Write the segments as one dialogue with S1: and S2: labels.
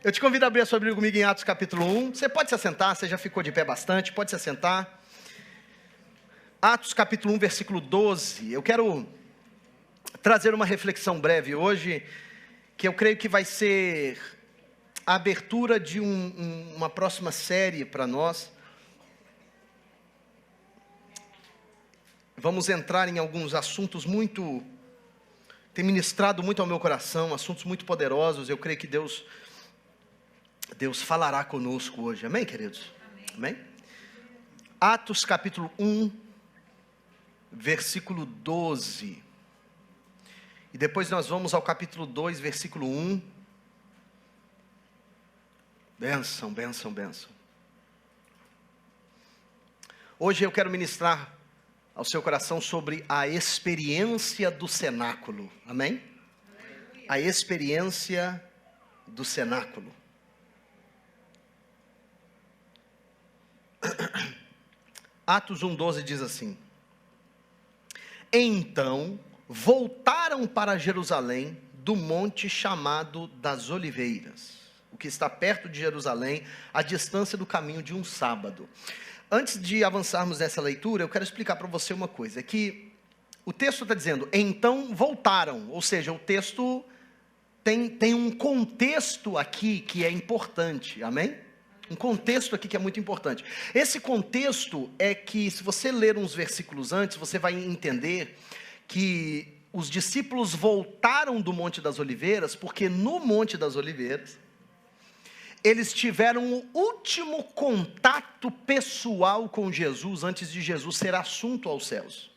S1: Eu te convido a abrir a sua Bíblia comigo em Atos capítulo 1. Você pode se assentar, você já ficou de pé bastante, pode se assentar. Atos capítulo 1, versículo 12. Eu quero trazer uma reflexão breve hoje, que eu creio que vai ser a abertura de uma próxima série para nós. Vamos entrar em alguns assuntos tem ministrado muito ao meu coração, assuntos muito poderosos. Eu creio que Deus falará conosco hoje, amém, queridos? Amém? Atos capítulo 1, versículo 12, e depois nós vamos ao capítulo 2, versículo 1, bênção, bênção, bênção. Hoje eu quero ministrar ao seu coração sobre a experiência do cenáculo, amém? A experiência do cenáculo. Atos 1,12 diz assim: Então voltaram para Jerusalém do monte chamado das Oliveiras, o que está perto de Jerusalém, à distância do caminho de um sábado. Antes de avançarmos nessa leitura, eu quero explicar para você uma coisa, é que o texto está dizendo, então voltaram, ou seja, o texto tem um contexto aqui que é importante, amém? Um contexto aqui que é muito importante. Esse contexto é que, se você ler uns versículos antes, você vai entender que os discípulos voltaram do Monte das Oliveiras, porque no Monte das Oliveiras, eles tiveram o último contato pessoal com Jesus, antes de Jesus ser assunto aos céus.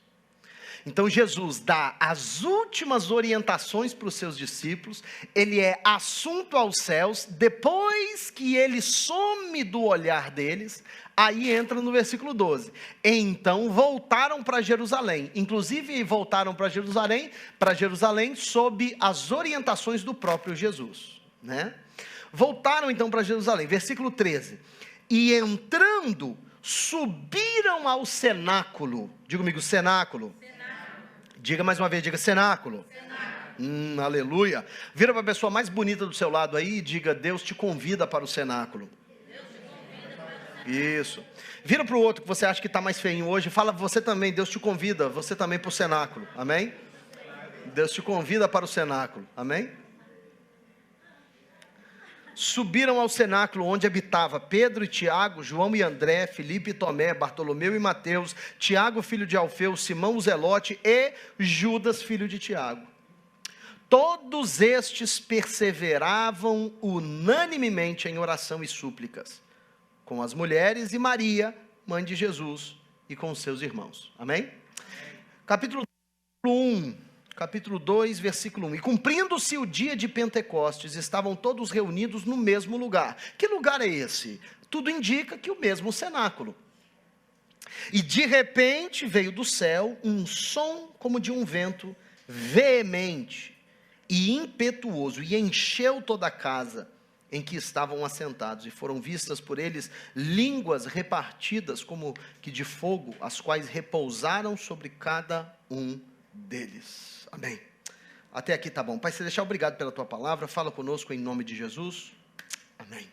S1: Então Jesus dá as últimas orientações para os seus discípulos, ele é assunto aos céus, depois que ele some do olhar deles, aí entra no versículo 12, então voltaram para Jerusalém, inclusive voltaram para Jerusalém sob as orientações do próprio Jesus, né? Voltaram então para Jerusalém, versículo 13, e entrando, subiram ao cenáculo, diga comigo, cenáculo. Diga mais uma vez, diga cenáculo. Aleluia. Vira para a pessoa mais bonita do seu lado aí e diga, Deus te convida para o cenáculo. Isso. Vira para o outro que você acha que está mais feinho hoje, fala você também, Deus te convida, você também para o cenáculo, amém? Deus te convida para o cenáculo, amém? Subiram ao cenáculo onde habitava Pedro e Tiago, João e André, Filipe e Tomé, Bartolomeu e Mateus, Tiago filho de Alfeu, Simão o Zelote e Judas filho de Tiago. Todos estes perseveravam unanimemente em oração e súplicas, com as mulheres e Maria, mãe de Jesus, e com os seus irmãos. Amém? Capítulo 2, versículo 1. E cumprindo-se o dia de Pentecostes, estavam todos reunidos no mesmo lugar. Que lugar é esse? Tudo indica que o mesmo cenáculo. E de repente veio do céu um som como de um vento veemente e impetuoso, e encheu toda a casa em que estavam assentados, e foram vistas por eles línguas repartidas como que de fogo, as quais repousaram sobre cada um deles. Amém. Até aqui tá bom. Pai Celestial, obrigado pela tua palavra. Fala conosco em nome de Jesus. Amém.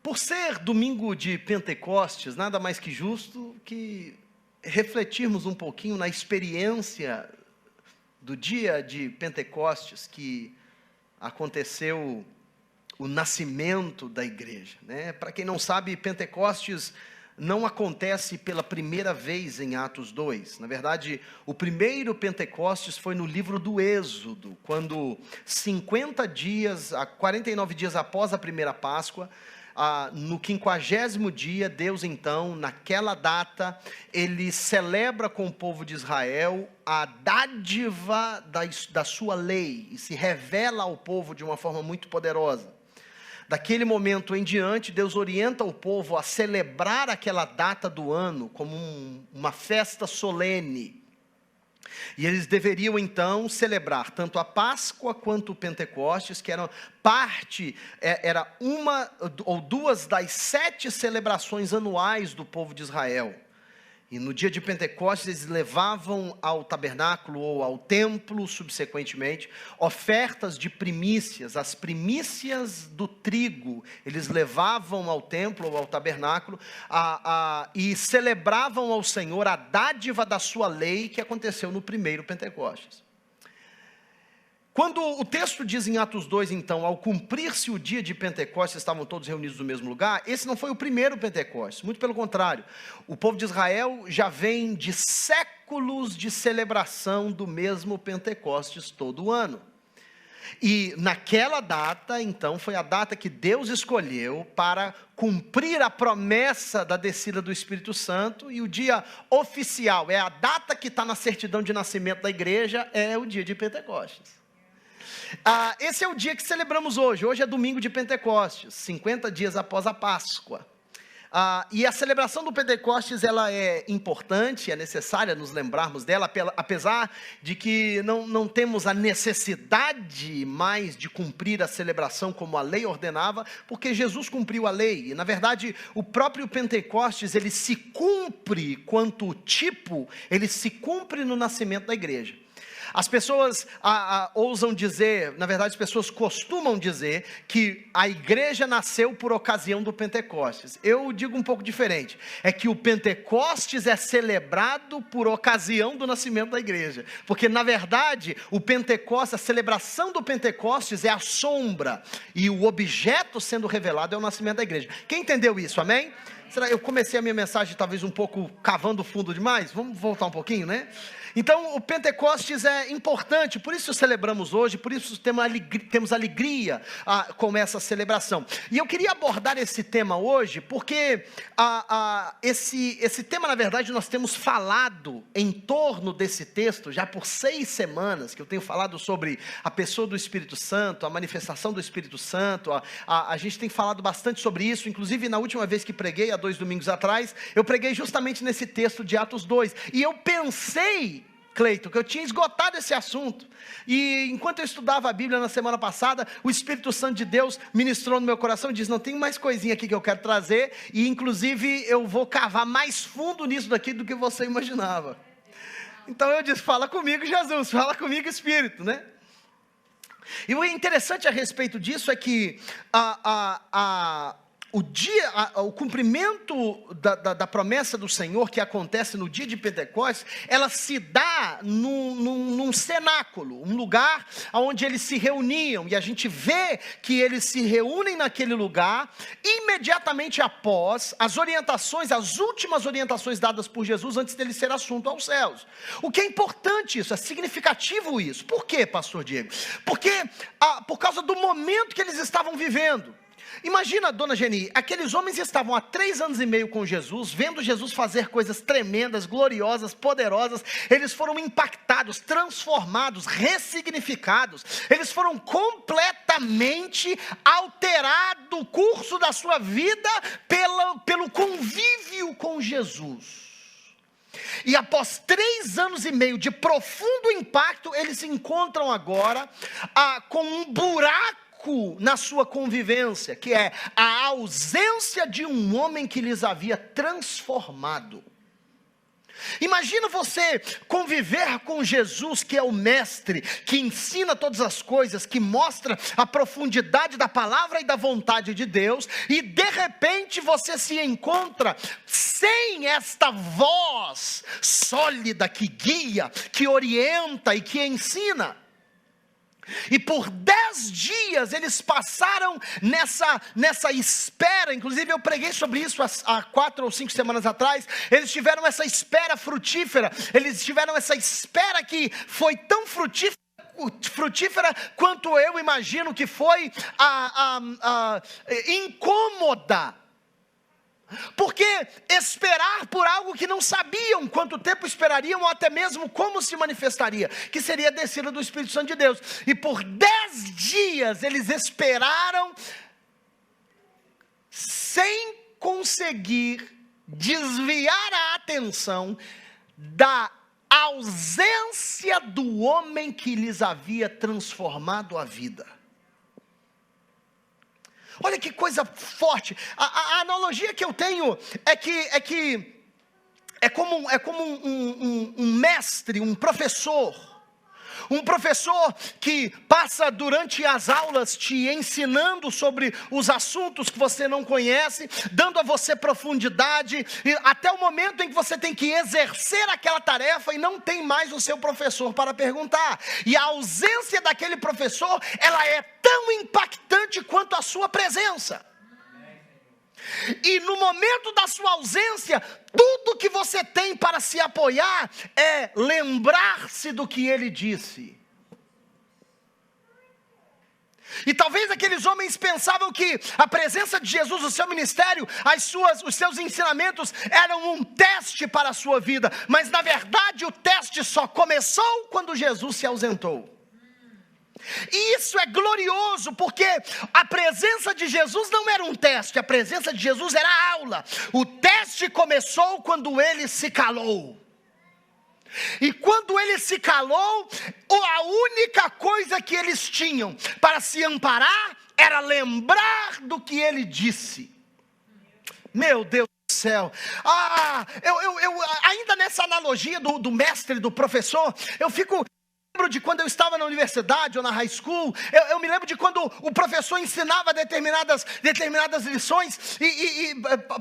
S1: Por ser domingo de Pentecostes, nada mais que justo que refletirmos um pouquinho na experiência do dia de Pentecostes, que aconteceu o nascimento da igreja, né? Para quem não sabe, Pentecostes não acontece pela primeira vez em Atos 2. Na verdade, o primeiro Pentecostes foi no livro do Êxodo, quando 49 dias após a primeira Páscoa, no 50º dia, Deus então, naquela data, ele celebra com o povo de Israel a dádiva da sua lei, e se revela ao povo de uma forma muito poderosa. Daquele momento em diante, Deus orienta o povo a celebrar aquela data do ano como uma festa solene. E eles deveriam então celebrar tanto a Páscoa quanto o Pentecostes, que era uma ou duas das 7 celebrações anuais do povo de Israel. E no dia de Pentecostes eles levavam ao tabernáculo ou ao templo, subsequentemente, ofertas de primícias, as primícias do trigo, eles levavam ao templo ou ao tabernáculo e celebravam ao Senhor a dádiva da sua lei que aconteceu no primeiro Pentecostes. Quando o texto diz em Atos 2, então, ao cumprir-se o dia de Pentecostes, estavam todos reunidos no mesmo lugar, esse não foi o primeiro Pentecostes, muito pelo contrário. O povo de Israel já vem de séculos de celebração do mesmo Pentecostes todo ano. E naquela data, então, foi a data que Deus escolheu para cumprir a promessa da descida do Espírito Santo, e o dia oficial, é a data que está na certidão de nascimento da igreja, é o dia de Pentecostes. Esse é o dia que celebramos hoje. Hoje é domingo de Pentecostes, 50 dias após a Páscoa. E a celebração do Pentecostes, ela é importante, é necessária nos lembrarmos dela, apesar de que não temos a necessidade mais de cumprir a celebração como a lei ordenava, porque Jesus cumpriu a lei. E na verdade, o próprio Pentecostes, ele se cumpre quanto tipo, ele se cumpre no nascimento da igreja. As pessoas ousam dizer, na verdade as pessoas costumam dizer que a igreja nasceu por ocasião do Pentecostes. Eu digo um pouco diferente, é que o Pentecostes é celebrado por ocasião do nascimento da igreja. Porque na verdade o Pentecostes, a celebração do Pentecostes é a sombra, e o objeto sendo revelado é o nascimento da igreja. Quem entendeu isso, amém? Será que eu comecei a minha mensagem talvez um pouco cavando fundo demais? Vamos voltar um pouquinho, né? Então o Pentecostes é importante, por isso celebramos hoje, por isso temos alegria com essa celebração. E eu queria abordar esse tema hoje, porque esse tema, na verdade, nós temos falado em torno desse texto, já por 6 semanas, que eu tenho falado sobre a pessoa do Espírito Santo, a manifestação do Espírito Santo, a gente tem falado bastante sobre isso, inclusive na última vez que preguei, há 2 domingos atrás, eu preguei justamente nesse texto de Atos 2, e eu pensei, Cleiton, que eu tinha esgotado esse assunto, e enquanto eu estudava a Bíblia na semana passada, o Espírito Santo de Deus ministrou no meu coração e disse, não, tem mais coisinha aqui que eu quero trazer, e inclusive eu vou cavar mais fundo nisso daqui do que você imaginava. Então eu disse, fala comigo Jesus, fala comigo Espírito, né? E o interessante a respeito disso é que o cumprimento da promessa do Senhor, que acontece no dia de Pentecostes, ela se dá num cenáculo, um lugar onde eles se reuniam, e a gente vê que eles se reúnem naquele lugar, imediatamente após as últimas orientações dadas por Jesus, antes dele ser assunto aos céus. O que é importante isso, é significativo isso. Por quê, pastor Diego? Porque, por causa do momento que eles estavam vivendo. Imagina, dona Geni, aqueles homens estavam há 3 anos e meio com Jesus, vendo Jesus fazer coisas tremendas, gloriosas, poderosas. Eles foram impactados, transformados, ressignificados. Eles foram completamente alterados o curso da sua vida pelo convívio com Jesus. E após 3 anos e meio de profundo impacto, eles se encontram agora com um buraco na sua convivência, que é a ausência de um homem que lhes havia transformado. Imagina você conviver com Jesus, que é o mestre, que ensina todas as coisas, que mostra a profundidade da palavra e da vontade de Deus, e de repente você se encontra sem esta voz sólida que guia, que orienta e que ensina. E por 10 dias eles passaram nessa espera. Inclusive eu preguei sobre isso há 4 ou 5 semanas atrás. Eles tiveram essa espera frutífera. Eles tiveram essa espera que foi tão frutífera quanto eu imagino que foi incômoda. Porque esperar por algo que não sabiam quanto tempo esperariam, ou até mesmo como se manifestaria, que seria a descida do Espírito Santo de Deus. E por 10 dias eles esperaram, sem conseguir desviar a atenção da ausência do homem que lhes havia transformado a vida. Olha que coisa forte. A analogia que eu tenho é que é como um mestre, um professor que passa durante as aulas te ensinando sobre os assuntos que você não conhece, dando a você profundidade, até o momento em que você tem que exercer aquela tarefa e não tem mais o seu professor para perguntar. E a ausência daquele professor, ela é tão impactante quanto a sua presença. E no momento da sua ausência, tudo que você tem para se apoiar é lembrar-se do que ele disse. E talvez aqueles homens pensavam que a presença de Jesus, o seu ministério, os seus ensinamentos eram um teste para a sua vida. Mas na verdade o teste só começou quando Jesus se ausentou. E isso é glorioso, porque a presença de Jesus não era um teste, a presença de Jesus era a aula. O teste começou quando ele se calou. E quando ele se calou, a única coisa que eles tinham para se amparar era lembrar do que ele disse. Meu Deus do céu. Eu ainda nessa analogia do mestre, do professor, eu lembro de quando eu estava na universidade ou na high school. Eu me lembro de quando o professor ensinava determinadas lições, e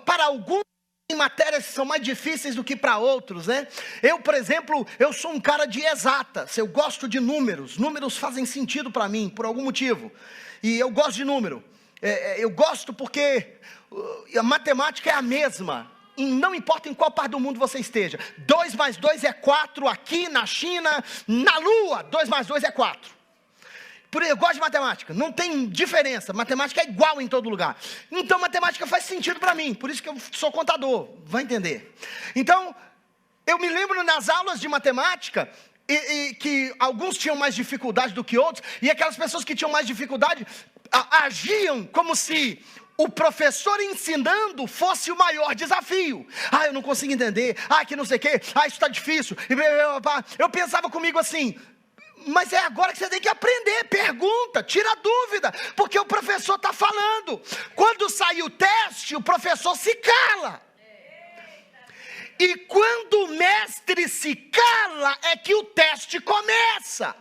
S1: para alguns tem matérias que são mais difíceis do que para outros, né? Eu, por exemplo, eu sou um cara de exatas, eu gosto de números fazem sentido para mim, por algum motivo, e eu gosto de número, eu gosto porque a matemática é a mesma, não importa em qual parte do mundo você esteja. 2 mais 2 é 4 aqui na China, na Lua, 2 mais 2 é 4. Por isso eu gosto de matemática, não tem diferença, matemática é igual em todo lugar. Então matemática faz sentido para mim, por isso que eu sou contador, vai entender. Então, eu me lembro nas aulas de matemática, e que alguns tinham mais dificuldade do que outros, e aquelas pessoas que tinham mais dificuldade, agiam como se o professor ensinando fosse o maior desafio. Eu não consigo entender, que não sei o quê, isso está difícil. Eu pensava comigo assim, mas é agora que você tem que aprender, pergunta, tira dúvida, porque o professor está falando. Quando sai o teste, o professor se cala. E quando o mestre se cala, é que o teste começa.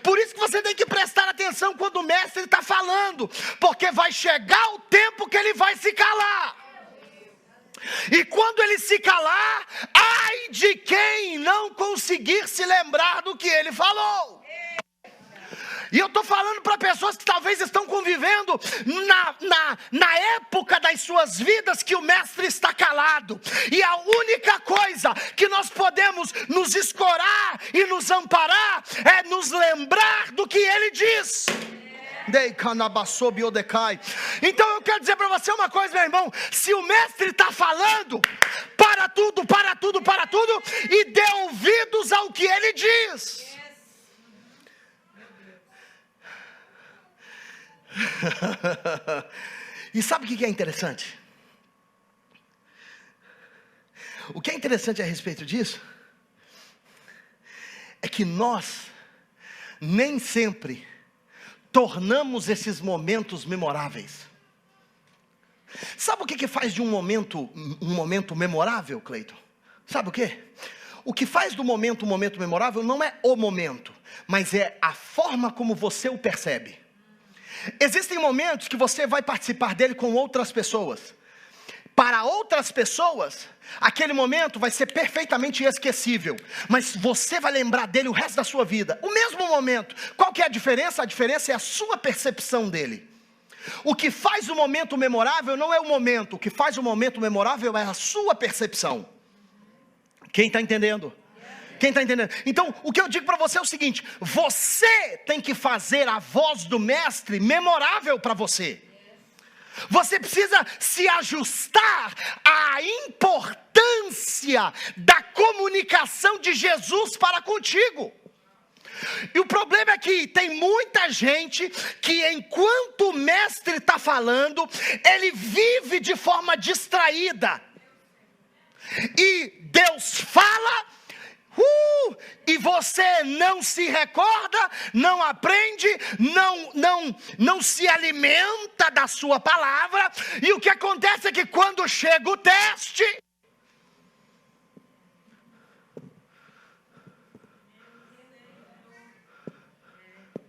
S1: Por isso que você tem que prestar atenção quando o mestre está falando, porque vai chegar o tempo que ele vai se calar. E quando ele se calar, ai de quem não conseguir se lembrar do que ele falou. E eu estou falando para pessoas que talvez estão convivendo na época das suas vidas que o mestre está calado. E a única coisa que nós podemos nos escorar e nos amparar é nos lembrar do que ele diz. Então eu quero dizer para você uma coisa, meu irmão. Se o mestre está falando, para tudo e dê ouvidos ao que ele diz. E sabe o que é interessante? O que é interessante a respeito disso é que nós nem sempre tornamos esses momentos memoráveis. Sabe o que faz de um momento memorável, Cleiton? Sabe o quê? O que faz do momento um momento memorável não é o momento, mas é a forma como você o percebe. Existem momentos que você vai participar dele com outras pessoas. Para outras pessoas, aquele momento vai ser perfeitamente esquecível, mas você vai lembrar dele o resto da sua vida. O mesmo momento. Qual que é a diferença? A diferença é a sua percepção dele. O que faz o momento memorável não é o momento. O que faz o momento memorável é a sua percepção. Quem está entendendo? Quem está entendendo? Então, o que eu digo para você é o seguinte: você tem que fazer a voz do mestre memorável para você. Você precisa se ajustar à importância da comunicação de Jesus para contigo. E o problema é que tem muita gente que, enquanto o mestre está falando, ele vive de forma distraída. E Deus fala, e você não se recorda, não aprende, não se alimenta da sua palavra. E o que acontece é que quando chega o teste,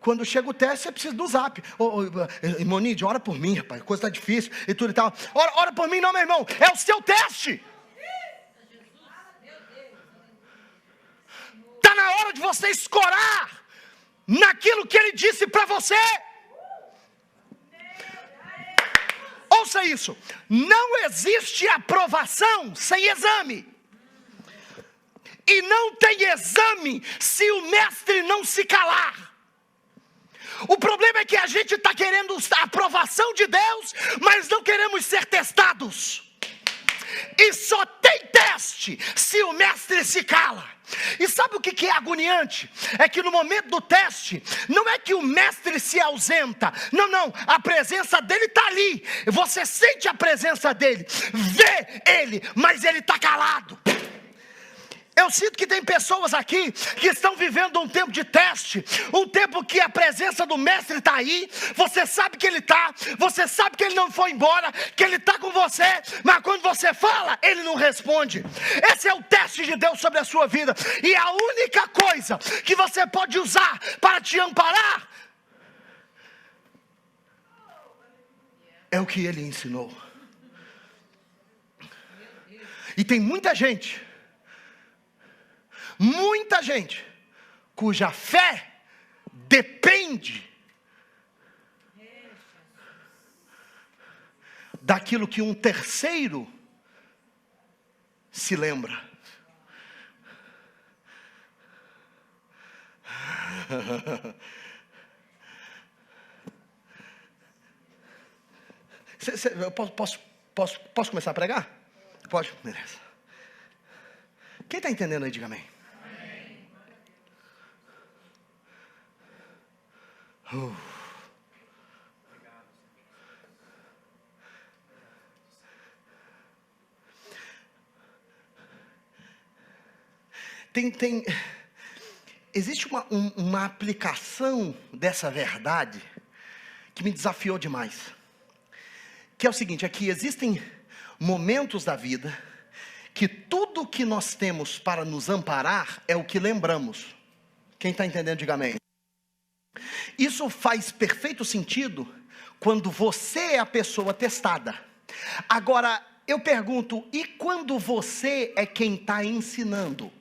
S1: Quando chega o teste, você precisa do zap. Irmão Nídio, ora por mim, rapaz, a coisa está difícil e tudo e tal. Ora por mim não, meu irmão, é o seu teste. Está na hora de você escorar naquilo que Ele disse para você. Ouça isso, não existe aprovação sem exame. E não tem exame se o mestre não se calar. O problema é que a gente está querendo a aprovação de Deus, mas não queremos ser testados. E só tem teste se o mestre se cala. E sabe o que é agoniante? É que no momento do teste, não é que o mestre se ausenta. Não, a presença dele está ali. Você sente a presença dele, vê ele, mas ele está calado. Eu sinto que tem pessoas aqui que estão vivendo um tempo de teste, um tempo que a presença do mestre está aí, você sabe que ele está, você sabe que ele não foi embora, que ele está com você, mas quando você fala, ele não responde. Esse é o teste de Deus sobre a sua vida, e a única coisa que você pode usar para te amparar é o que ele ensinou. E tem muita gente cuja fé depende daquilo que um terceiro se lembra. Eu posso começar a pregar? Pode? Beleza. Quem está entendendo aí, diga amém. Existe uma aplicação dessa verdade que me desafiou demais, que é o seguinte, é que existem momentos da vida que tudo que nós temos para nos amparar é o que lembramos. Quem está entendendo, diga amém. Isso faz perfeito sentido quando você é a pessoa testada. Agora, eu pergunto, e quando você é quem está ensinando?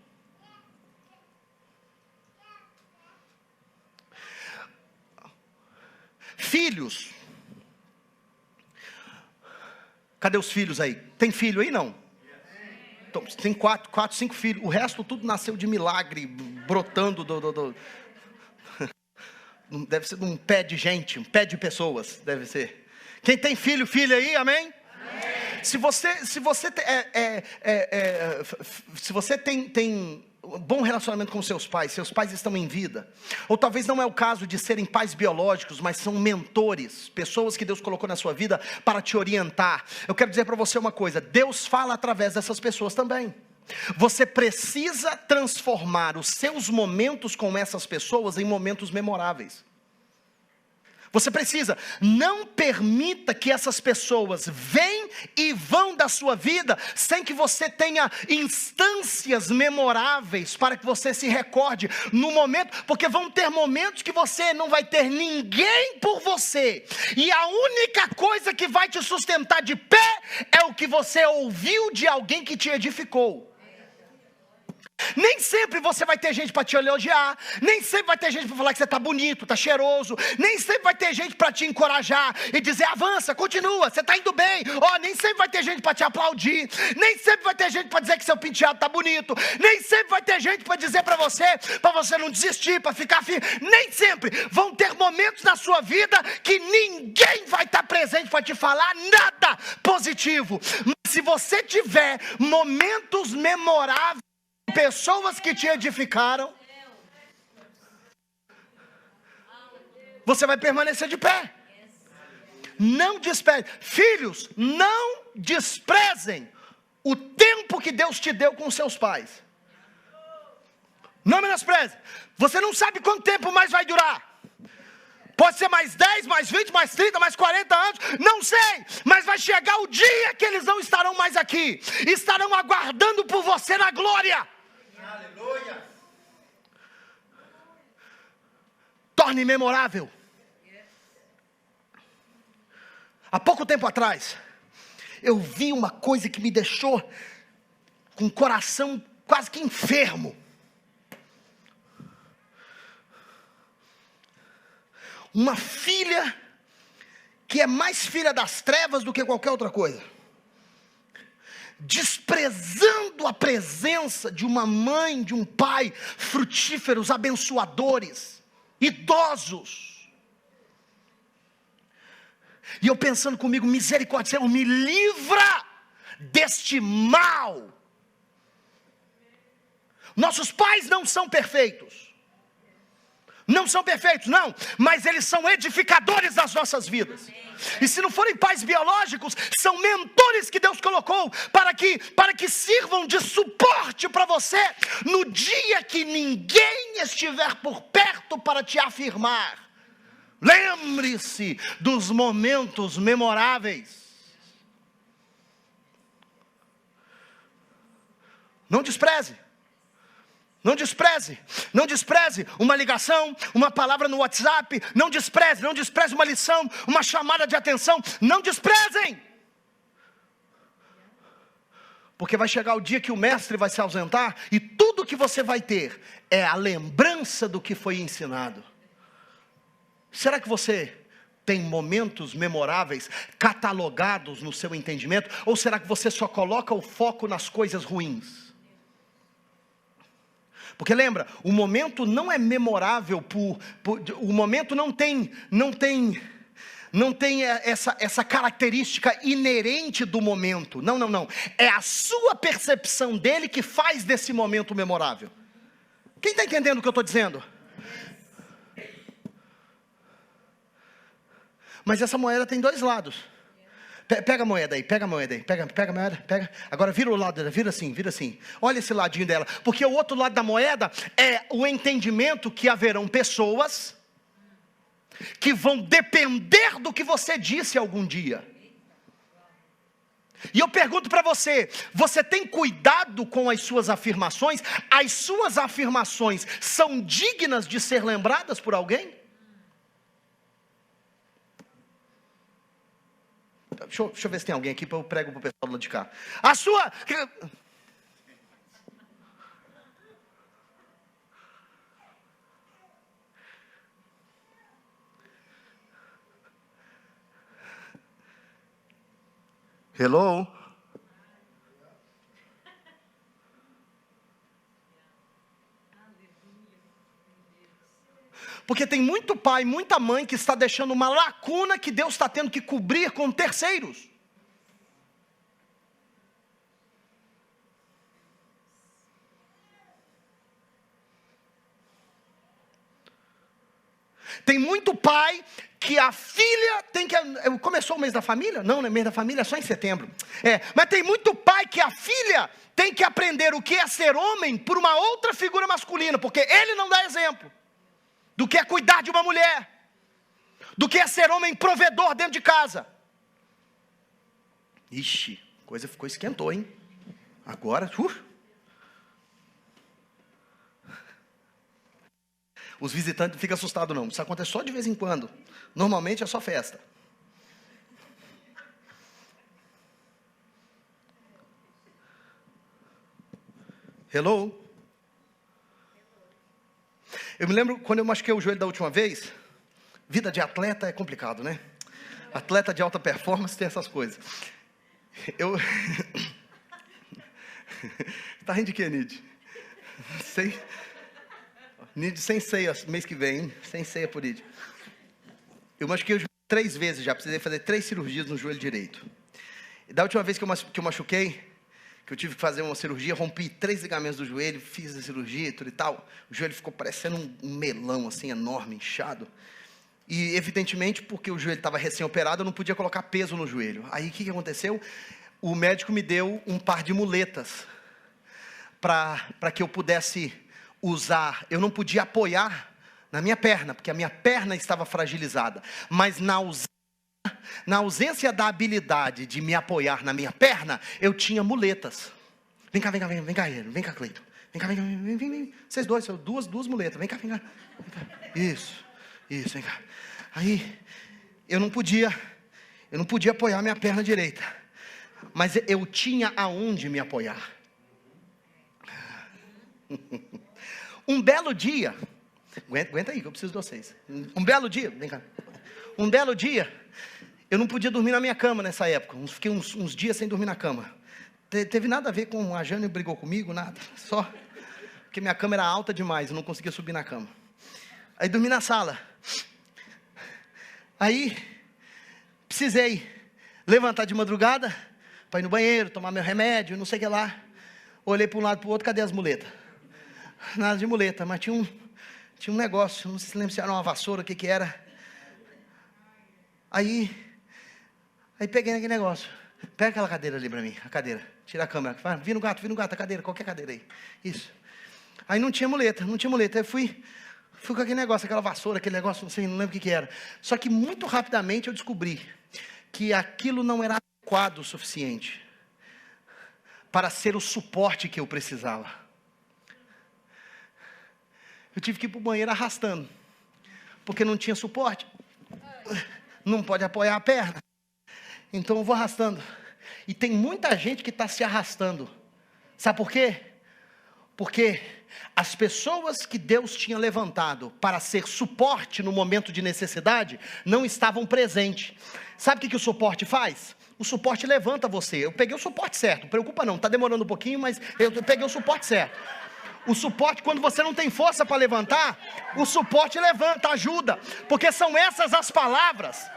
S1: Filhos. Cadê os filhos aí? Tem filho aí, não? Então, tem 4, 5 filhos. O resto tudo nasceu de milagre, brotando deve ser de um pé de gente, um pé de pessoas, deve ser. Quem tem filho aí, amém? Amém. Se você tem um bom relacionamento com seus pais estão em vida, ou talvez não é o caso de serem pais biológicos, mas são mentores, pessoas que Deus colocou na sua vida para te orientar. Eu quero dizer para você uma coisa, Deus fala através dessas pessoas também. Você precisa transformar os seus momentos com essas pessoas em momentos memoráveis. Você precisa, não permita que essas pessoas venham e vão da sua vida sem que você tenha instâncias memoráveis para que você se recorde no momento, porque vão ter momentos que você não vai ter ninguém por você, e a única coisa que vai te sustentar de pé é o que você ouviu de alguém que te edificou. Nem sempre você vai ter gente para te elogiar, nem sempre vai ter gente para falar que você está bonito, está cheiroso, nem sempre vai ter gente para te encorajar e dizer avança, continua, você está indo bem. Nem sempre vai ter gente para te aplaudir, nem sempre vai ter gente para dizer que seu penteado está bonito, nem sempre vai ter gente para dizer para você não desistir, para ficar firme. Nem sempre vão ter momentos na sua vida que ninguém vai estar presente para te falar nada positivo, mas se você tiver momentos memoráveis, pessoas que te edificaram, você vai permanecer de pé. Não despreze. Filhos, não desprezem o tempo que Deus te deu com seus pais. Não menospreze. Você não sabe quanto tempo mais vai durar. Pode ser mais 10, mais 20, mais 30, mais 40 anos, não sei. Mas vai chegar o dia que eles não estarão mais aqui. Estarão aguardando por você na glória. Aleluia. torne memorável. Há pouco tempo atrás, eu vi uma coisa que me deixou com o coração quase que enfermo. Uma filha que é mais filha das trevas do que qualquer outra coisa, desprezando a presença de uma mãe, de um pai frutíferos, abençoadores, idosos. E eu pensando comigo, misericórdia, Senhor, me livra deste mal. Nossos pais não são perfeitos. Não são perfeitos, não, mas eles são edificadores das nossas vidas. E se não forem pais biológicos, são mentores que Deus colocou para que sirvam de suporte para você no dia que ninguém estiver por perto para te afirmar. Lembre-se dos momentos memoráveis. Não despreze. Não despreze, não despreze uma ligação, uma palavra no WhatsApp, não despreze uma lição, uma chamada de atenção, não desprezem. Porque vai chegar o dia que o mestre vai se ausentar e tudo que você vai ter é a lembrança do que foi ensinado. Será que você tem momentos memoráveis catalogados no seu entendimento? Ou será que você só coloca o foco nas coisas ruins? Porque lembra, o momento não é memorável o momento não tem essa característica inerente do momento. Não. É a sua percepção dele que faz desse momento memorável. Quem está entendendo o que eu estou dizendo? Mas essa moeda tem dois lados. Pega a moeda aí, pega a moeda. Agora vira o lado dela, vira assim. Olha esse ladinho dela. Porque o outro lado da moeda é o entendimento que haverão pessoas que vão depender do que você disse algum dia. E eu pergunto para você, você tem cuidado com as suas afirmações? As suas afirmações são dignas de ser lembradas por alguém? Deixa eu ver se tem alguém aqui para eu prego para o pessoal do lado de cá. A sua... Hello? Porque tem muito pai, muita mãe que está deixando uma lacuna que Deus está tendo que cobrir com terceiros. Tem muito pai que a filha tem que... Começou o mês da família? Não, mês da família é só em setembro. Mas tem muito pai que a filha tem que aprender o que é ser homem por uma outra figura masculina, porque ele não dá exemplo do que é cuidar de uma mulher, do que é ser homem provedor dentro de casa. Ixi, coisa ficou, esquentou, hein? Agora, os visitantes não ficam assustados não, isso acontece só de vez em quando, normalmente é só festa. Hello? Eu me lembro quando eu machuquei o joelho da última vez. Vida de atleta é complicado, né? Atleta de alta performance tem essas coisas. Tá rindo de quê, Nid? Nid sem ceia mês que vem, hein? Sem ceia por Nid. Eu machuquei o joelho 3 vezes já. Precisei fazer 3 cirurgias no joelho direito. E da última vez que eu machuquei, que eu tive que fazer uma cirurgia, rompi 3 ligamentos do joelho, fiz a cirurgia e tudo e tal. O joelho ficou parecendo um melão assim, enorme, inchado. E evidentemente, porque o joelho estava recém-operado, eu não podia colocar peso no joelho. Aí o que aconteceu? O médico me deu um par de muletas para que eu pudesse usar. Eu não podia apoiar na minha perna, porque a minha perna estava fragilizada. Mas na ausência da habilidade de me apoiar na minha perna, eu tinha muletas. Vem cá, Cleiton. Vem cá. Vocês dois, duas muletas. Vem cá. Isso. Isso, vem cá. Aí, eu não podia apoiar minha perna direita. Mas eu tinha aonde me apoiar. Um belo dia, aguenta aí que eu preciso de vocês. Um belo dia, vem cá. Um belo dia, eu não podia dormir na minha cama nessa época. Fiquei uns dias sem dormir na cama. Teve nada a ver com a Jane brigou comigo, nada. Só porque minha cama era alta demais, eu não conseguia subir na cama. Aí dormi na sala. Aí, precisei levantar de madrugada para ir no banheiro, tomar meu remédio, não sei o que lá. Olhei para um lado e para o outro, cadê as muletas? Nada de muleta, mas tinha um negócio, não sei se lembra se era uma vassoura, o que era. Aí peguei naquele negócio. Pega aquela cadeira ali para mim, a cadeira. Tira a câmera. Vira no gato, a cadeira, qualquer cadeira aí. Isso. Aí não tinha muleta. Aí fui com aquele negócio, aquela vassoura, aquele negócio, não lembro o que era. Só que muito rapidamente eu descobri que aquilo não era adequado o suficiente para ser o suporte que eu precisava. Eu tive que ir para o banheiro arrastando, porque não tinha suporte. Não pode apoiar a perna. Então eu vou arrastando. E tem muita gente que está se arrastando. Sabe por quê? Porque as pessoas que Deus tinha levantado para ser suporte no momento de necessidade, não estavam presentes. Sabe o que o suporte faz? O suporte levanta você. Eu peguei o suporte certo, não preocupa não, está demorando um pouquinho, mas eu peguei o suporte certo. O suporte, quando você não tem força para levantar, o suporte levanta, ajuda. Porque são essas as palavras.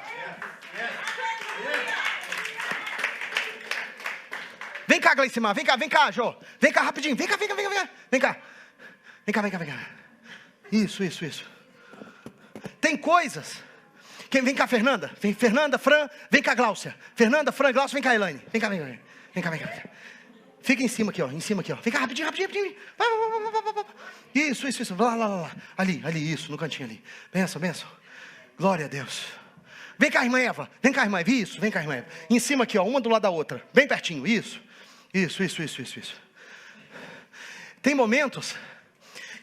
S1: Vem cá, Gleicimar, vem cá, Jô. Vem cá rapidinho, vem cá. Isso. Tem coisas. Vem cá, Fernanda. Fernanda, Fran, vem cá, Gláucia. Fernanda, Fran, Gláucia, vem cá, Elaine. Vem cá. Fica em cima aqui, ó. Vem cá, rapidinho. Vai. Isso. Lá. Ali, isso, no cantinho ali. Benção. Glória a Deus. Vem cá, irmã Eva. Isso, vem cá, irmã Eva. Em cima aqui, ó, uma do lado da outra. Bem pertinho, isso. Tem momentos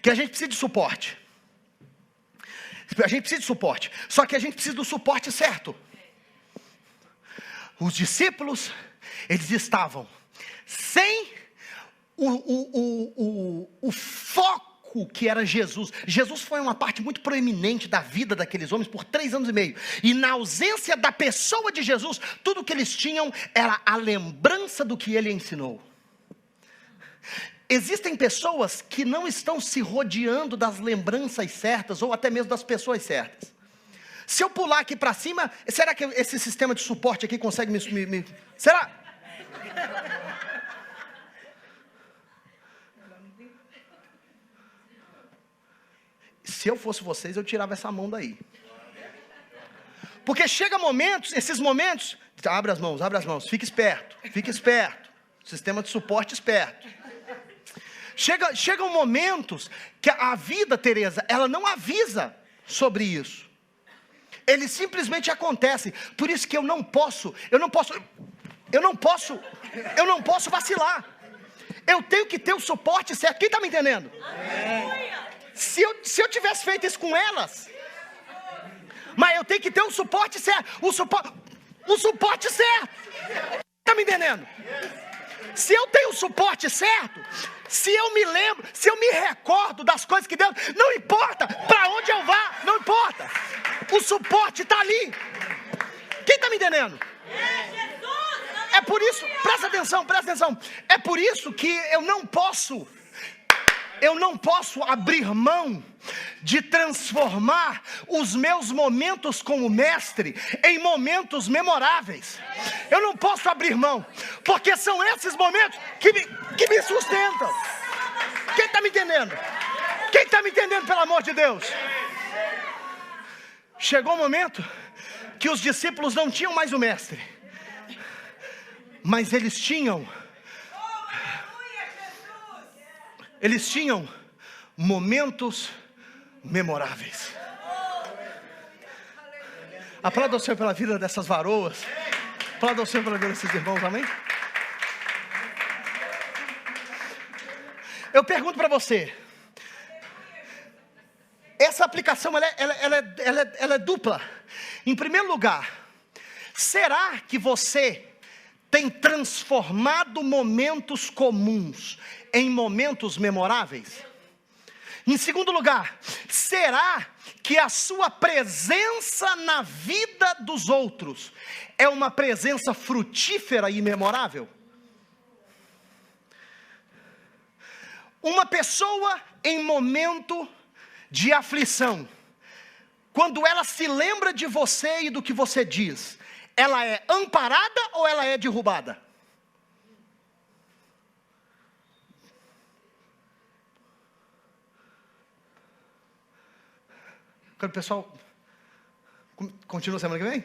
S1: que a gente precisa de suporte. Só que a gente precisa do suporte certo. Os discípulos, eles estavam sem o foco que era Jesus. Jesus foi uma parte muito proeminente da vida daqueles homens por 3 anos e meio. E na ausência da pessoa de Jesus, tudo que eles tinham era a lembrança do que ele ensinou. Existem pessoas que não estão se rodeando das lembranças certas, ou até mesmo das pessoas certas. Se eu pular aqui para cima, será que esse sistema de suporte aqui consegue me... Será? Se eu fosse vocês, eu tirava essa mão daí. Porque chega momentos, esses momentos... Abre as mãos, fique esperto. Sistema de suporte esperto. Chegam momentos que a vida, Tereza, ela não avisa sobre isso. Ele simplesmente acontece. Por isso que eu não posso vacilar. Eu tenho que ter o suporte certo. Quem está me entendendo? Se eu tivesse feito isso com elas, mas eu tenho que ter o suporte certo. O suporte certo. Está me entendendo? Se eu tenho o suporte certo, se eu me lembro, se eu me recordo das coisas que Deus, não importa para onde eu vá, não importa. O suporte está ali. Quem está me entendendo? É por isso, presta atenção. É por isso que eu não posso abrir mão de transformar os meus momentos como mestre em momentos memoráveis. Eu não posso abrir mão, porque são esses momentos que me sustentam. Quem está me entendendo? Quem está me entendendo, pelo amor de Deus? Chegou o momento que os discípulos não tinham mais o mestre, mas eles tinham momentos memoráveis. Aplauda o Senhor pela vida dessas varoas. Aplauda o Senhor pela vida desses irmãos, amém? Eu pergunto para você, essa aplicação ela é dupla. Em primeiro lugar, será que você tem transformado momentos comuns em momentos memoráveis? Em segundo lugar, será que a sua presença na vida dos outros é uma presença frutífera e memorável? Uma pessoa em momento de aflição, quando ela se lembra de você e do que você diz, ela é amparada ou ela é derrubada? Quando o pessoal continua semana que vem?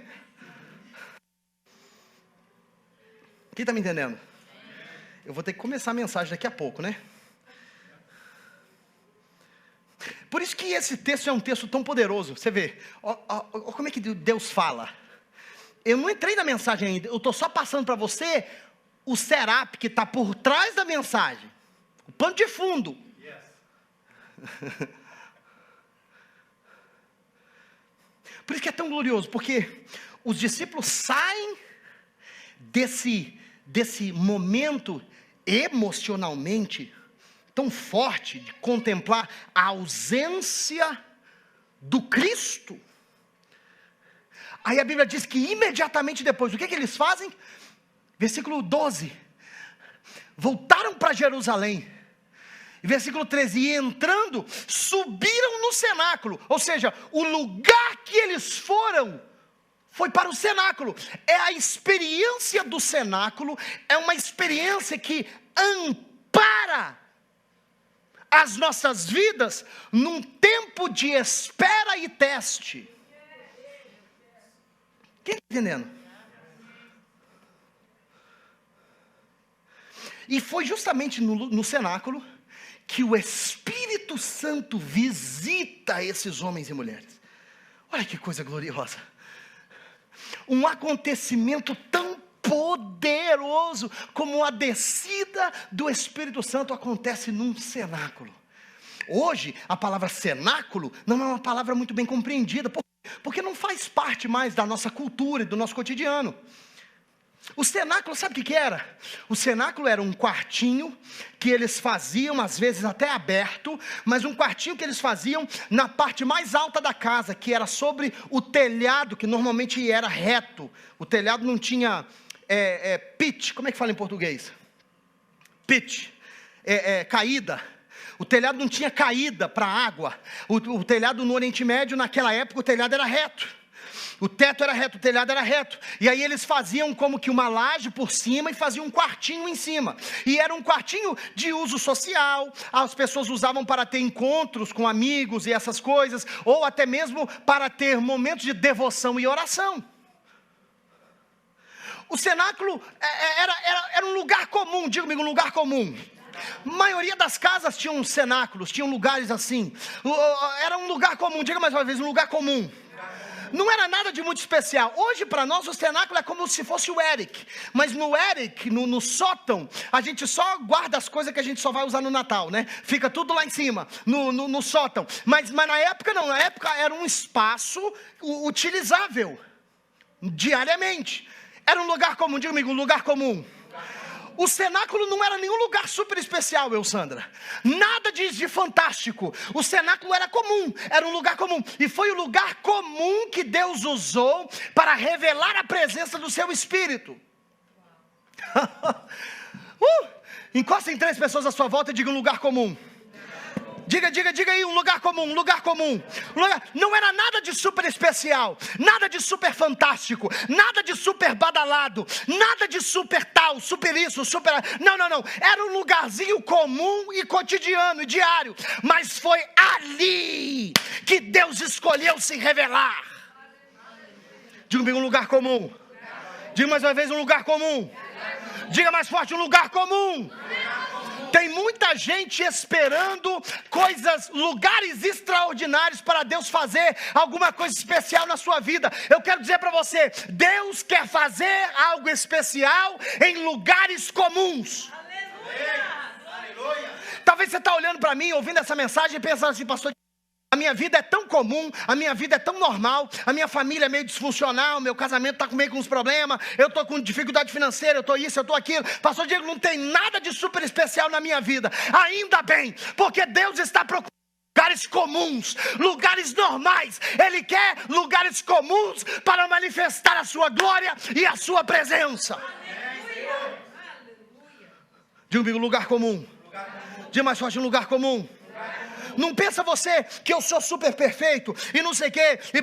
S1: Quem está me entendendo? Eu vou ter que começar a mensagem daqui a pouco, né? Por isso que esse texto é um texto tão poderoso. Você vê, como é que Deus fala. Eu não entrei na mensagem ainda, eu estou só passando para você o setup que está por trás da mensagem. O pano de fundo. Yes. Por isso que é tão glorioso, porque os discípulos saem desse momento emocionalmente tão forte de contemplar a ausência do Cristo. Aí a Bíblia diz que imediatamente depois, o que eles fazem? Versículo 12, voltaram para Jerusalém. Versículo 13, e entrando, subiram no cenáculo. Ou seja, o lugar que eles foram, foi para o cenáculo. É a experiência do cenáculo, é uma experiência que ampara as nossas vidas num tempo de espera e teste. Quem está entendendo? E foi justamente no cenáculo que o Espírito Santo visita esses homens e mulheres. Olha que coisa gloriosa. Um acontecimento tão poderoso como a descida do Espírito Santo acontece num cenáculo. Hoje, a palavra cenáculo não é uma palavra muito bem compreendida, porque não faz parte mais da nossa cultura e do nosso cotidiano. O cenáculo, sabe o que era? O cenáculo era um quartinho que eles faziam, às vezes até aberto, mas um quartinho que eles faziam na parte mais alta da casa, que era sobre o telhado, que normalmente era reto. O telhado não tinha pitch, como é que fala em português? Pitch, caída. O telhado não tinha caída para a água. O telhado no Oriente Médio, naquela época, o telhado era reto. O teto era reto, o telhado era reto. E aí eles faziam como que uma laje por cima e faziam um quartinho em cima. E era um quartinho de uso social. As pessoas usavam para ter encontros com amigos e essas coisas. Ou até mesmo para ter momentos de devoção e oração. O cenáculo era um lugar comum, diga comigo, um lugar comum. A maioria das casas tinham cenáculos, tinham lugares assim. Era um lugar comum, diga mais uma vez, um lugar comum. Não era nada de muito especial. Hoje para nós o cenáculo é como se fosse o Eric. Mas no Eric, no sótão, a gente só guarda as coisas que a gente só vai usar no Natal, né? Fica tudo lá em cima, no sótão. Mas na época não, na época era um espaço utilizável diariamente. Era um lugar comum, diga comigo, um lugar comum. O cenáculo não era nenhum lugar super especial, Elsandra. Nada de fantástico. O cenáculo era comum, era um lugar comum. E foi o lugar comum que Deus usou para revelar a presença do seu Espírito. Encosta em 3 pessoas à sua volta e diga um lugar comum. Diga aí, um lugar comum, um lugar comum. Não era nada de super especial, nada de super fantástico, nada de super badalado, nada de super tal, super isso, super... Não. Era um lugarzinho comum e cotidiano e diário. Mas foi ali que Deus escolheu se revelar. Diga comigo, um lugar comum. Diga mais uma vez, um lugar comum. Diga mais forte, um lugar comum. Tem muita gente esperando lugares extraordinários para Deus fazer alguma coisa especial na sua vida. Eu quero dizer para você, Deus quer fazer algo especial em lugares comuns. Aleluia. Talvez você está olhando para mim, ouvindo essa mensagem e pensando assim, pastor, A minha vida é tão comum, a minha vida é tão normal, a minha família é meio disfuncional, meu casamento está meio com uns problemas, eu estou com dificuldade financeira, eu estou isso, eu estou aquilo. Pastor Diego, não tem nada de super especial na minha vida. Ainda bem, porque Deus está procurando lugares comuns, lugares normais. Ele quer lugares comuns para manifestar a sua glória e a sua presença. Diga comigo, lugar comum. Diga mais forte, um lugar comum. Não pensa você que eu sou super perfeito e não sei o que, e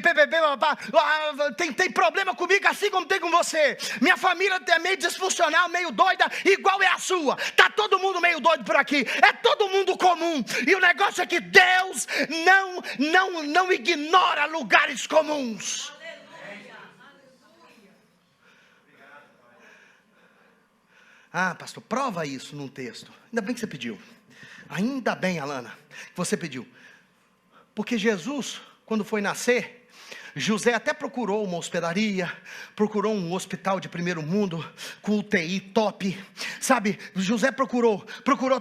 S1: tem problema comigo assim como tem com você. Minha família é meio disfuncional, meio doida, igual é a sua. Está todo mundo meio doido por aqui, é todo mundo comum. E o negócio é que Deus não ignora lugares comuns. Ah, pastor, prova isso num texto. Ainda bem que você pediu. Ainda bem, Alana, que você pediu. Porque Jesus, quando foi nascer, José até procurou uma hospedaria, procurou um hospital de primeiro mundo, com UTI top, sabe? José procurou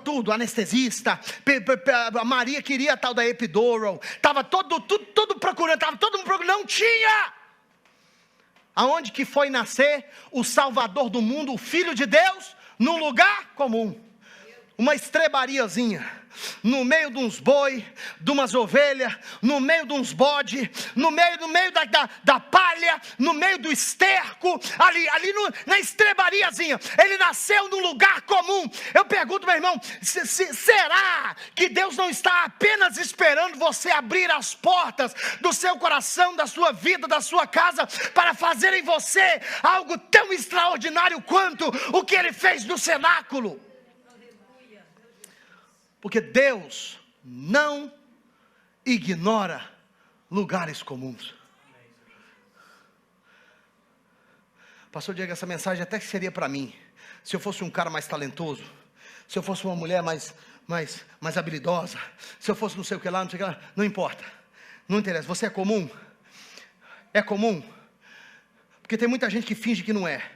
S1: tudo, anestesista, a Maria queria a tal da epidural, estava tudo procurando, estava todo mundo procurando, não tinha! Aonde que foi nascer o Salvador do mundo, o Filho de Deus? Num lugar comum. Uma estrebariazinha, no meio de uns boi, de umas ovelhas, no meio de uns bode, no meio da palha, no meio do esterco, ali na estrebariazinha. Ele nasceu num lugar comum. Eu pergunto, meu irmão, será que Deus não está apenas esperando você abrir as portas do seu coração, da sua vida, da sua casa, para fazer em você algo tão extraordinário quanto o que Ele fez no cenáculo? Porque Deus não ignora lugares comuns. Pastor Diego, essa mensagem até que seria para mim, se eu fosse um cara mais talentoso, se eu fosse uma mulher mais habilidosa, se eu fosse não sei o que lá, não importa, não interessa. Você é comum? É comum? Porque tem muita gente que finge que não é.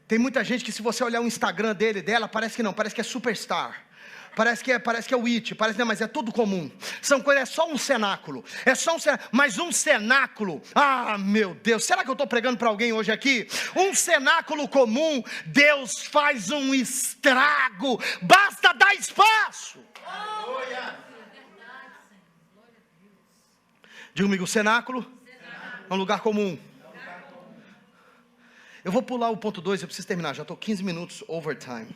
S1: Tem muita gente que, se você olhar o Instagram dela, parece que não, parece que é superstar. Parece que é o it, mas é tudo comum. São coisas, é só um cenáculo. Mas um cenáculo, meu Deus, será que eu estou pregando para alguém hoje aqui? Um cenáculo comum, Deus faz um estrago, basta dar espaço. Diga comigo, o cenáculo é um lugar comum. Eu vou pular o ponto 2, eu preciso terminar, já estou 15 minutos overtime.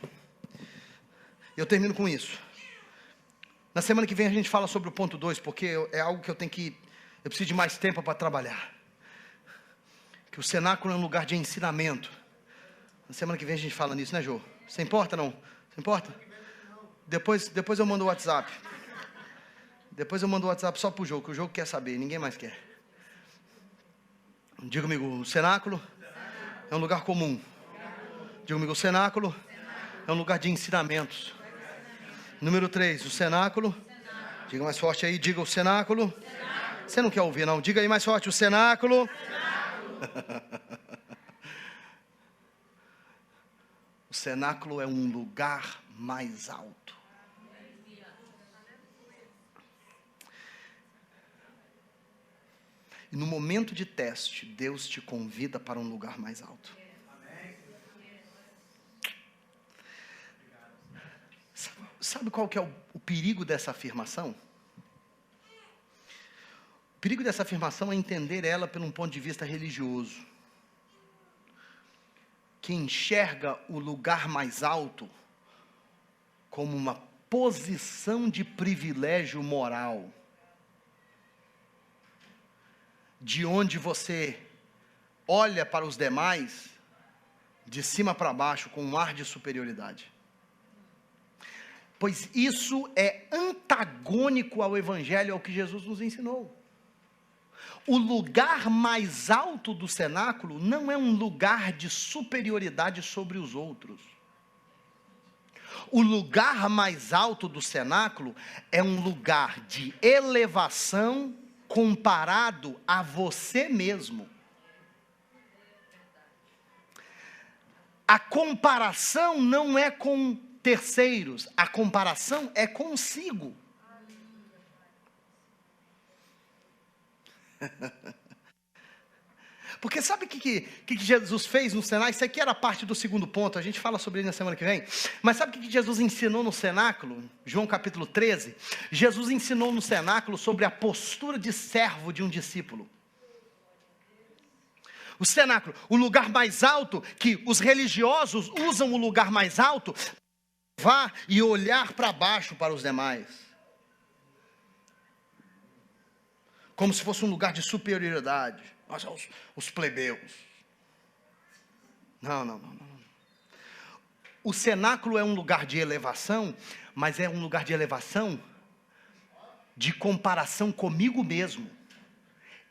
S1: Eu termino com isso. Na semana que vem a gente fala sobre o ponto 2, porque é algo que eu preciso de mais tempo para trabalhar. Que o cenáculo é um lugar de ensinamento. Na semana que vem a gente fala nisso, né, Jô? Você importa, não? Você importa? Depois eu mando o WhatsApp. Depois eu mando o WhatsApp só pro Jô, que o Jô quer saber, ninguém mais quer. Diga comigo, o cenáculo é um lugar comum. Diga comigo, o cenáculo é um lugar de ensinamentos. Número 3, o cenáculo. Diga mais forte aí, diga o cenáculo. Você não quer ouvir, não? Diga aí mais forte, o cenáculo. O cenáculo é um lugar mais alto. E no momento de teste, Deus te convida para um lugar mais alto. Sabe qual que é o perigo dessa afirmação? O perigo dessa afirmação é entender ela por um ponto de vista religioso. Que enxerga o lugar mais alto como uma posição de privilégio moral. De onde você olha para os demais, de cima para baixo, com um ar de superioridade. Pois isso é antagônico ao Evangelho, ao que Jesus nos ensinou. O lugar mais alto do cenáculo não é um lugar de superioridade sobre os outros. O lugar mais alto do cenáculo é um lugar de elevação comparado a você mesmo. A comparação não é com terceiros, a comparação é consigo. Porque sabe o que Jesus fez no cenáculo? Isso aqui era parte do segundo ponto, a gente fala sobre ele na semana que vem. Mas sabe o que Jesus ensinou no cenáculo? João capítulo 13. Jesus ensinou no cenáculo sobre a postura de servo de um discípulo. O cenáculo, o lugar mais alto, que os religiosos usam o lugar mais alto, vá e olhar para baixo para os demais. Como se fosse um lugar de superioridade. Nós somos os plebeus. Não. O cenáculo é um lugar de elevação, mas é um lugar de elevação de comparação comigo mesmo.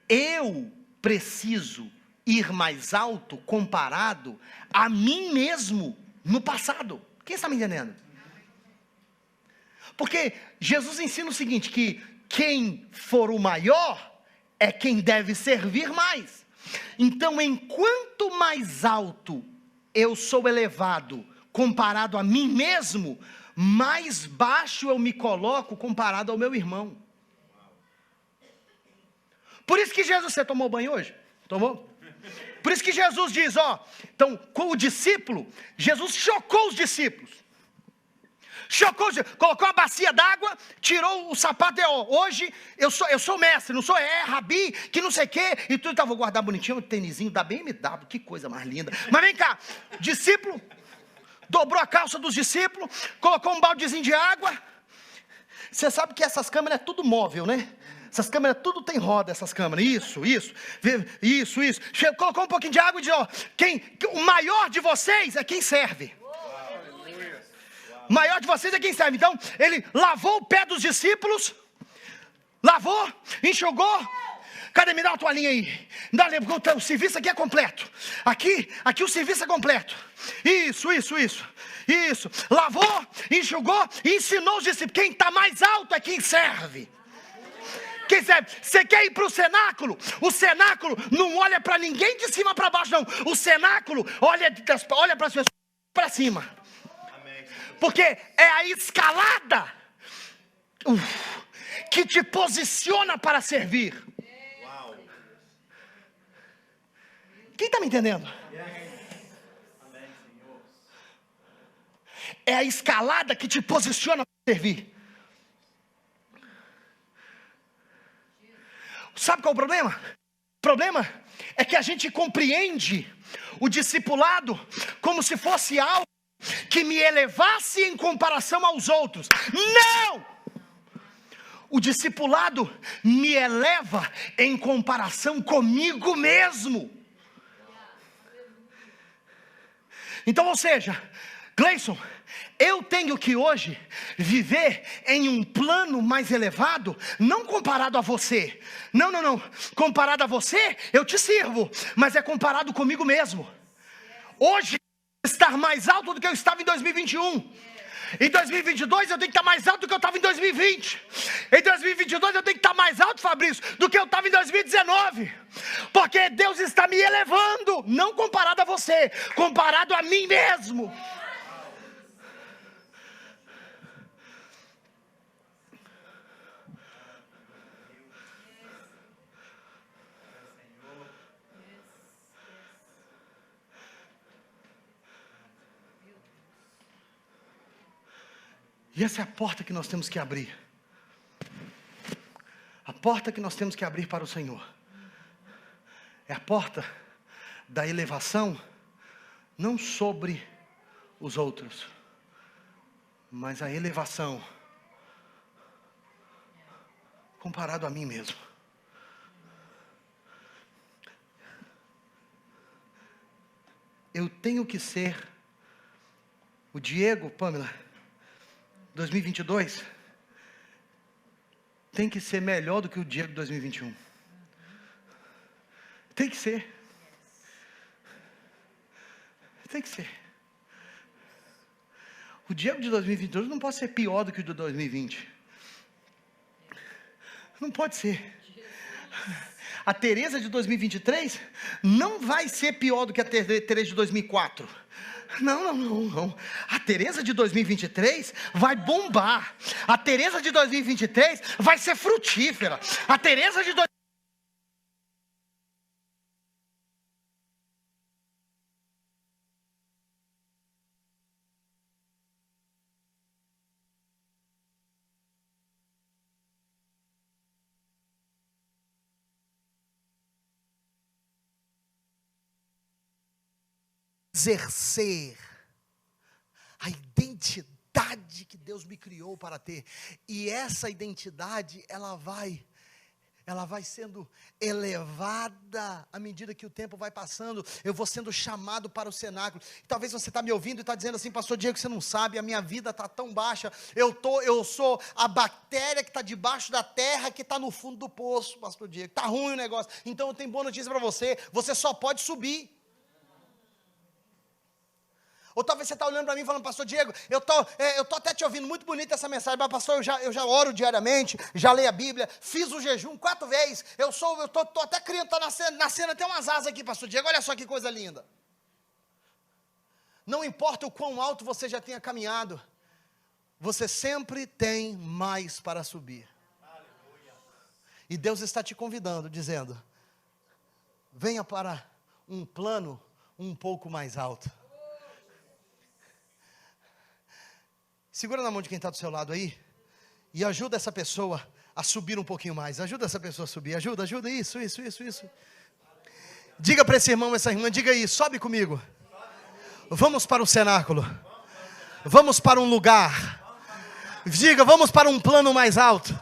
S1: Eu preciso ir mais alto comparado a mim mesmo no passado. Quem está me entendendo? Porque Jesus ensina o seguinte, que quem for o maior é quem deve servir mais. Então, enquanto mais alto eu sou elevado comparado a mim mesmo, mais baixo eu me coloco comparado ao meu irmão. Por isso que Jesus, você tomou banho hoje? Tomou? Por isso que Jesus diz, então, com o discípulo, Jesus chocou os discípulos. Colocou a bacia d'água, tirou o sapato e hoje eu sou mestre, não sou rabi, que não sei o quê, e tudo, vou guardar bonitinho o tênisinho da BMW, que coisa mais linda. Mas vem cá, discípulo, dobrou a calça dos discípulos, colocou um baldezinho de água. Você sabe que essas câmeras é tudo móvel, né? Essas câmeras tudo tem roda, essas câmeras, isso. Colocou um pouquinho de água e diz, o maior de vocês é quem serve. O maior de vocês é quem serve. Então, ele lavou o pé dos discípulos, lavou, enxugou. Cadê? Me dá uma toalhinha aí. O serviço aqui é completo. Aqui o serviço é completo. Isso. Lavou, enxugou e ensinou os discípulos. Quem está mais alto é quem serve. Quem serve? Você quer ir para o cenáculo? O cenáculo não olha para ninguém de cima para baixo, não. O cenáculo olha para as pessoas para cima. Porque é a escalada que te posiciona para servir. Quem está me entendendo? É a escalada que te posiciona para servir. Sabe qual é o problema? O problema é que a gente compreende o discipulado como se fosse algo que me elevasse em comparação aos outros. Não! O discipulado me eleva em comparação comigo mesmo. Então, ou seja, Gleison, eu tenho que hoje viver em um plano mais elevado, não comparado a você. Não. Comparado a você, eu te sirvo, mas é comparado comigo mesmo. Hoje, estar mais alto do que eu estava em 2021. Em 2022 eu tenho que estar mais alto do que eu estava em 2020. Em 2022 eu tenho que estar mais alto, Fabrício, do que eu estava em 2019. Porque Deus está me elevando, não comparado a você, comparado a mim mesmo. E essa é a porta que nós temos que abrir. A porta que nós temos que abrir para o Senhor. É a porta da elevação, não sobre os outros, mas a elevação comparado a mim mesmo. Eu tenho que ser o Diego, Pamela, 2022 tem que ser melhor do que o Diego de 2021. Tem que ser. Tem que ser. O Diego de 2022 não pode ser pior do que o de 2020. Não pode ser. A Tereza de 2023 não vai ser pior do que a Tereza de 2004. Não. A Tereza de 2023 vai bombar. A Tereza de 2023 vai ser frutífera. A Tereza de
S2: exercer a identidade que Deus me criou para ter. E essa identidade, ela vai sendo elevada à medida que o tempo vai passando. Eu vou sendo chamado para o cenáculo. Talvez você está me ouvindo e está dizendo assim: pastor Diego, você não sabe, a minha vida está tão baixa, eu sou a bactéria que está debaixo da terra, que está no fundo do poço, pastor Diego, está ruim o negócio. Então eu tenho boa notícia para você: você só pode subir. Ou talvez você está olhando para mim falando: pastor Diego, eu tô até te ouvindo, muito bonita essa mensagem, mas pastor, eu já oro diariamente, já leio a Bíblia, fiz o jejum 4 vezes, eu tô até criando, está nascendo até umas asas aqui, pastor Diego, olha só que coisa linda. Não importa o quão alto você já tenha caminhado, você sempre tem mais para subir. E Deus está te convidando, dizendo: venha para um plano um pouco mais alto. Segura na mão de quem está do seu lado aí e ajuda essa pessoa a subir um pouquinho mais. Ajuda essa pessoa a subir. Ajuda, isso. Diga para esse irmão, essa irmã, diga aí: sobe comigo. Vamos para o cenáculo. Vamos para um lugar. Diga: vamos para um plano mais alto.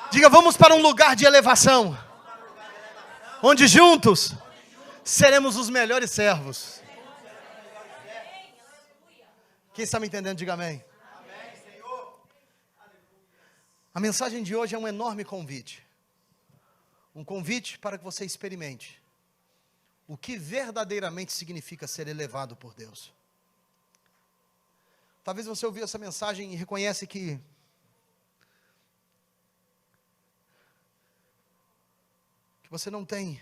S2: Diga: vamos para um lugar de elevação, onde juntos seremos os melhores servos. Quem está me entendendo, diga amém. Amém, Senhor. A mensagem de hoje é um enorme convite. Um convite para que você experimente o que verdadeiramente significa ser elevado por Deus. Talvez você ouviu essa mensagem e reconhece que você não tem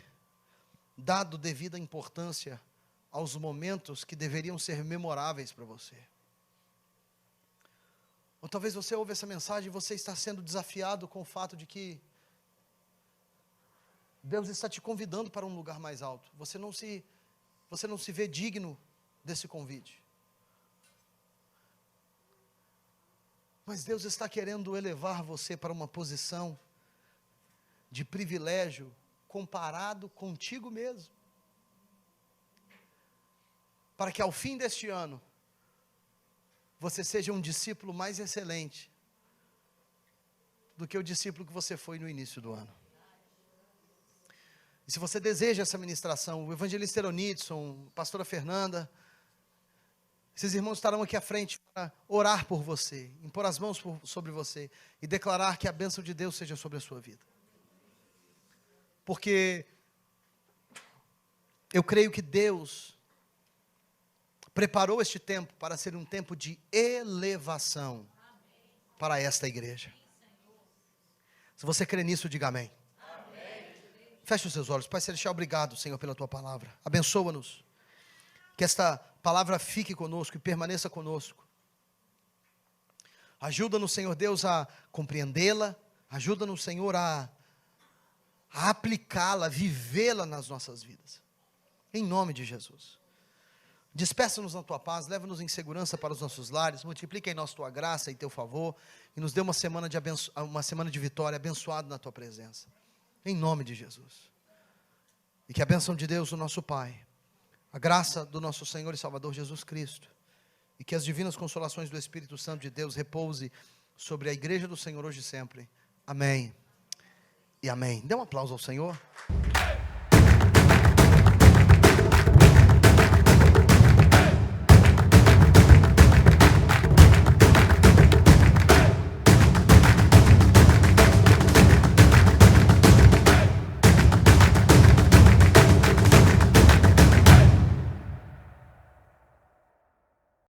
S2: dado devida importância aos momentos que deveriam ser memoráveis para você. Ou talvez você ouve essa mensagem e você está sendo desafiado com o fato de que Deus está te convidando para um lugar mais alto. Você não se vê digno desse convite. Mas Deus está querendo elevar você para uma posição de privilégio comparado contigo mesmo. Para que ao fim deste ano, você seja um discípulo mais excelente do que o discípulo que você foi no início do ano. E se você deseja essa ministração, o evangelista Eronidson, a pastora Fernanda, esses irmãos estarão aqui à frente para orar por você, impor as mãos sobre você e declarar que a bênção de Deus seja sobre a sua vida. Porque eu creio que Deus preparou este tempo para ser um tempo de elevação para esta igreja. Se você crê nisso, diga amém. Feche os seus olhos. Pai Celestial, obrigado, Senhor, pela Tua palavra. Abençoa-nos. Que esta palavra fique conosco e permaneça conosco. Ajuda-nos, Senhor Deus, a compreendê-la. Ajuda-nos, Senhor, a aplicá-la, a vivê-la nas nossas vidas. Em nome de Jesus. Despeça-nos na Tua paz, leva-nos em segurança para os nossos lares, multiplica em nós Tua graça e Teu favor, e nos dê uma semana de vitória, abençoada na Tua presença, em nome de Jesus. E que a bênção de Deus, o nosso Pai, a graça do nosso Senhor e Salvador Jesus Cristo, e que as divinas consolações do Espírito Santo de Deus repouse sobre a igreja do Senhor hoje e sempre. Amém e amém. Dê um aplauso ao Senhor.